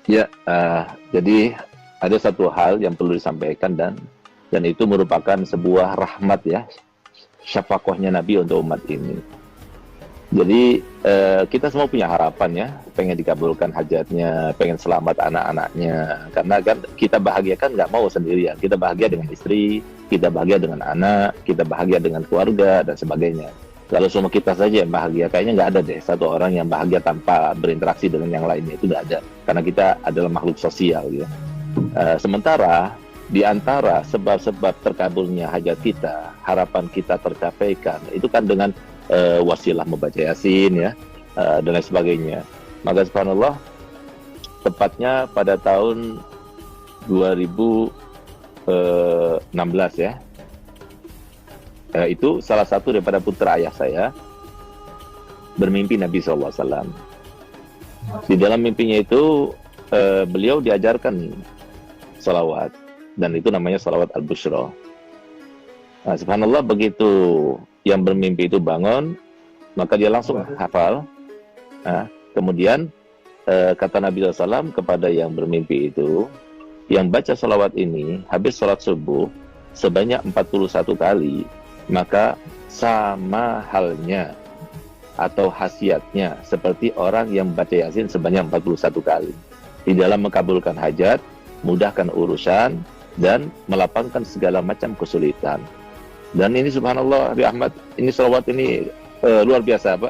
Ya, jadi ada satu hal yang perlu disampaikan dan itu merupakan sebuah rahmat ya, syafaqahnya Nabi untuk umat ini. Jadi kita semua punya harapan ya, pengen dikabulkan hajatnya, pengen selamat anak-anaknya. Karena kan kita bahagia kan nggak mau sendirian. Kita bahagia dengan istri, kita bahagia dengan anak, kita bahagia dengan keluarga dan sebagainya. Kalau semua kita saja yang bahagia, kayaknya nggak ada deh satu orang yang bahagia tanpa berinteraksi dengan yang lainnya, itu nggak ada. Karena kita adalah makhluk sosial ya. Sementara di antara sebab-sebab terkabulnya hajat kita, harapan kita tercapaikan, itu kan dengan wasilah membaca Yasin ya, dan lain sebagainya. Maka subhanallah, tepatnya pada tahun 2016 ya, itu salah satu daripada putra ayah saya bermimpi Nabi SAW. Di dalam mimpinya itu beliau diajarkan salawat, dan itu namanya salawat al-bushra. Nah, subhanallah, begitu yang bermimpi itu bangun, maka dia langsung hafal. Nah, kemudian kata Nabi SAW kepada yang bermimpi itu, yang baca salawat ini habis sholat subuh sebanyak 41 kali, maka sama halnya atau khasiatnya seperti orang yang baca Yasin sebanyak 41 kali. Di dalam mengabulkan hajat, mudahkan urusan, dan melapangkan segala macam kesulitan. Dan ini subhanallah, Abi Ahmad, ini salawat ini luar biasa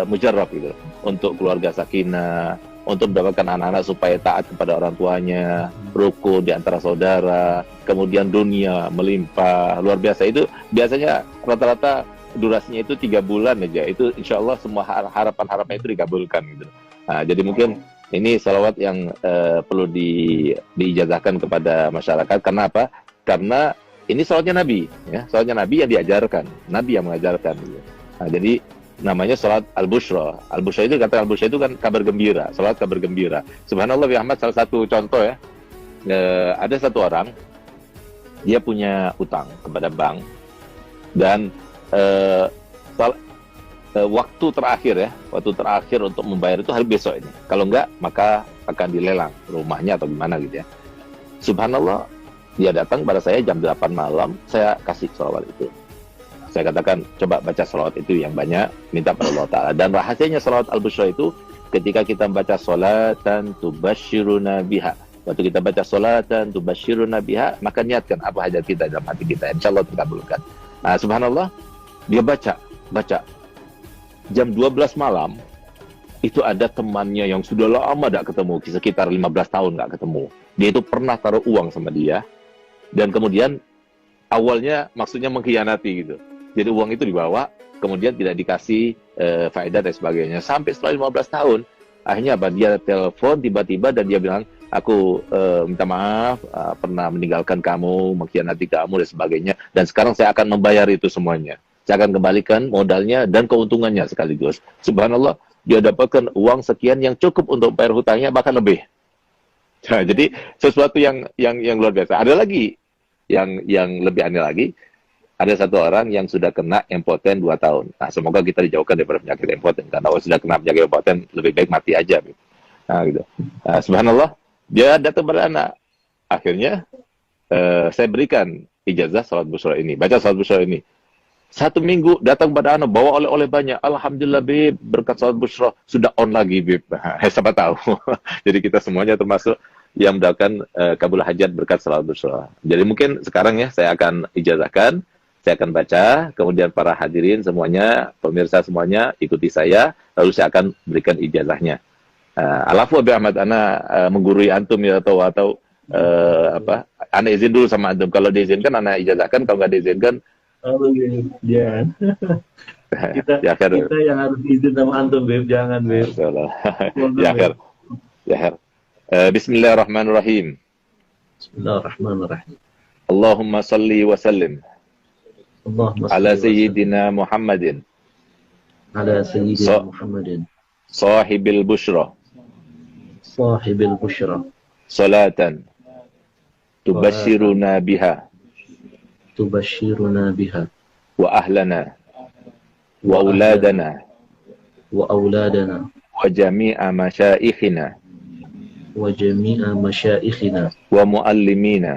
mujarab gitu. Untuk keluarga sakinah, untuk mendapatkan anak-anak supaya taat kepada orang tuanya, rukun di antara saudara, kemudian dunia melimpah, luar biasa. Itu biasanya rata-rata durasinya itu 3 bulan aja. Itu insya Allah semua harapan-harapan itu dikabulkan gitu. Nah, jadi mungkin ini salawat yang perlu diijazahkan kepada masyarakat. Karena apa? Karena ini salawatnya Nabi, ya, salawatnya Nabi yang diajarkan, Nabi yang mengajarkan. Gitu. Nah, jadi namanya salat al-bushra. Al-bushra itu, kata al-bushra itu kan kabar gembira, salat kabar gembira. Subhanallah, ya Ahmad, salah satu contoh ya, ada satu orang, dia punya utang kepada bank, dan waktu terakhir untuk membayar itu hari besok ini. Kalau enggak, maka akan dilelang rumahnya atau gimana gitu ya. Subhanallah, dia datang pada saya jam 8 malam, saya kasih salawat itu. Saya katakan, coba baca salawat itu yang banyak, minta pada Allah Ta'ala. Dan rahasianya salawat al-bushra itu, ketika kita baca salatan tubasyiruna biha. Waktu kita baca salatan tubasyiruna biha, maka niatkan apa hajat kita dalam hati kita. Insya Allah terkabulkan. Nah, subhanallah, dia baca. Jam 12 malam, itu ada temannya yang sudah lama tidak ketemu, sekitar 15 tahun nggak ketemu. Dia itu pernah taruh uang sama dia, dan kemudian awalnya maksudnya mengkhianati gitu. Jadi uang itu dibawa, kemudian tidak dikasih faedah dan sebagainya. Sampai setelah 15 tahun, akhirnya apa? Dia telepon tiba-tiba dan dia bilang, aku minta maaf, pernah meninggalkan kamu, mengkhianati kamu dan sebagainya. Dan sekarang saya akan membayar itu semuanya. Saya akan kembalikan modalnya dan keuntungannya sekaligus. Subhanallah, dia dapatkan uang sekian yang cukup untuk bayar hutangnya, bahkan lebih. Nah, jadi sesuatu yang luar biasa. Ada lagi yang lebih aneh lagi. Ada satu orang yang sudah kena impoten 2 tahun. Nah, semoga kita dijauhkan daripada penyakit impoten. Karena kalau sudah kena penyakit impoten, lebih baik mati aja. Nah, gitu. Nah, subhanallah, dia datang pada anak. Akhirnya, saya berikan ijazah salat bushra ini. Baca salat bushra ini. 1 minggu datang pada anak, bawa oleh-oleh banyak. Alhamdulillah, Bib, berkat salat bushra sudah on lagi, Bib. Siapa tahu. Jadi kita semuanya termasuk yang mendapatkan kabul hajat berkat salat bushra. Jadi mungkin sekarang ya, saya akan ijazahkan. Saya akan baca, kemudian para hadirin semuanya, pemirsa semuanya, ikuti saya, lalu saya akan berikan ijazahnya. Alafu Abi Ahmad, ana menggurui antum ya, atau ana izin dulu sama antum. Kalau diizinkan, ana ijazahkan, kalau nggak diizinkan, jangan. Kita yang harus izin sama antum, Beb. Jangan, Beb. Ya, Bismillahirrahmanirrahim. Bismillahirrahmanirrahim. Allahumma salli wa sallim ala sayyidina Muhammadin sahibil bushra salatan tubashiruna biha wa ahlana wa auladana wa jami'a masyaikhina وجميع مشائخنا ومعلمينا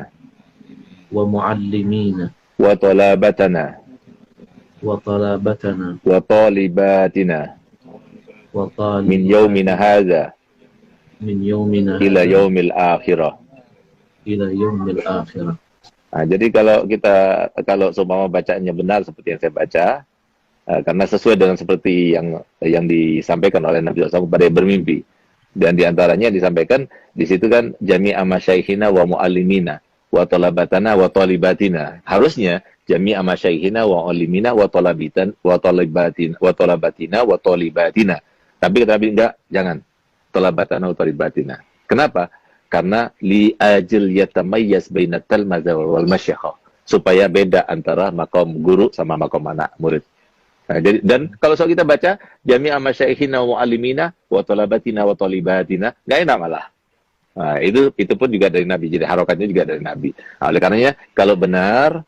ومعلمينا وطلبتنا وطلبتنا وطالباتنا من يومنا وطالباتنا هذا من يومنا إلى هذا يوم الآخرة. إلى يوم الآخرة. Nah, jadi kalau seumpama bacaannya benar seperti yang saya baca, karena sesuai dengan seperti yang disampaikan oleh Nabi SAW kepada yang bermimpi, dan diantaranya disampaikan di situ kan jami'a masyaikhina wa muallimina wa talabatana wa talibatina. Harusnya jami'a masyaikhina wa muallimina wa talabitan wa talibatin wa talabatina wa talibatina. Tapi enggak, jangan talabatana wa talibatina. Kenapa? Karena li ajil yatamayyaz bainat talmadza wal masyayikh, supaya beda antara makom guru sama makom anak murid. Nah, jadi, dan kalau soal kita baca jami'a masyaikhina wa muallimina wa talabatina wa talibatina, enggak enak malah. Nah, itu pun juga dari Nabi. Jadi harokatnya juga dari Nabi. Nah, oleh karenanya kalau benar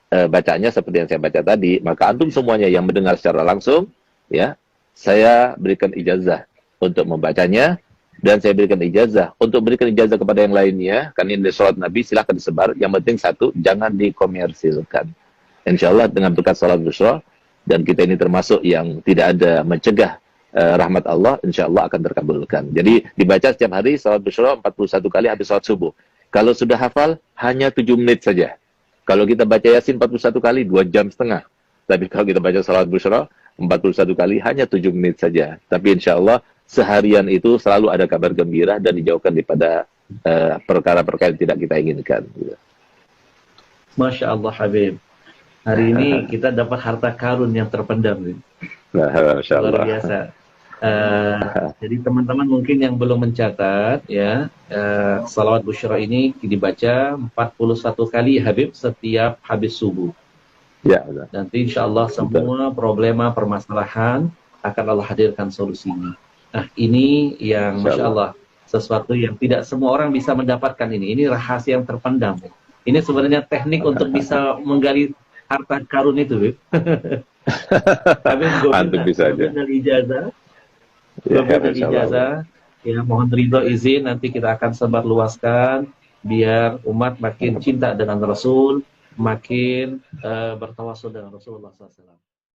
bacanya seperti yang saya baca tadi, maka antum semuanya yang mendengar secara langsung, ya, saya berikan ijazah untuk membacanya, dan saya berikan ijazah untuk berikan ijazah kepada yang lainnya. Karena ini sholat Nabi, silahkan disebar. Yang penting satu, jangan dikomersilkan. Insya Allah dengan berkat sholat Bushra, dan kita ini termasuk yang tidak ada mencegah rahmat Allah, insya Allah akan terkabulkan. Jadi dibaca setiap hari sholat Bushra 41 kali habis sholat subuh. Kalau sudah hafal, hanya 7 menit saja. Kalau kita baca Yasin 41 kali, 2 jam setengah. Tapi kalau kita baca sholat Bushra 41 kali, hanya 7 menit saja. Tapi insya Allah seharian itu selalu ada kabar gembira dan dijauhkan daripada perkara-perkara yang tidak kita inginkan. Masya Allah Habib. Hari ini kita dapat harta karun yang terpendam. Masya Allah. Luar biasa. Jadi teman-teman mungkin yang belum mencatat, ya, salawat Bushra ini dibaca 41 kali Habib setiap habis subuh. Ya, betul. Nanti insya Allah semua problema permasalahan akan Allah hadirkan solusinya. Nah, ini yang Masya Allah, sesuatu yang tidak semua orang bisa mendapatkan ini. Ini rahasia yang terpendam. Ini sebenarnya teknik untuk bisa menggali harta karun itu, Bib. Tapi gue bisa aja. Ijazah. Ijazah. Ya, mohon ridho izin, nanti kita akan sebarluaskan biar umat makin cinta dengan Rasul, makin bertawasul dengan Rasulullah SAW.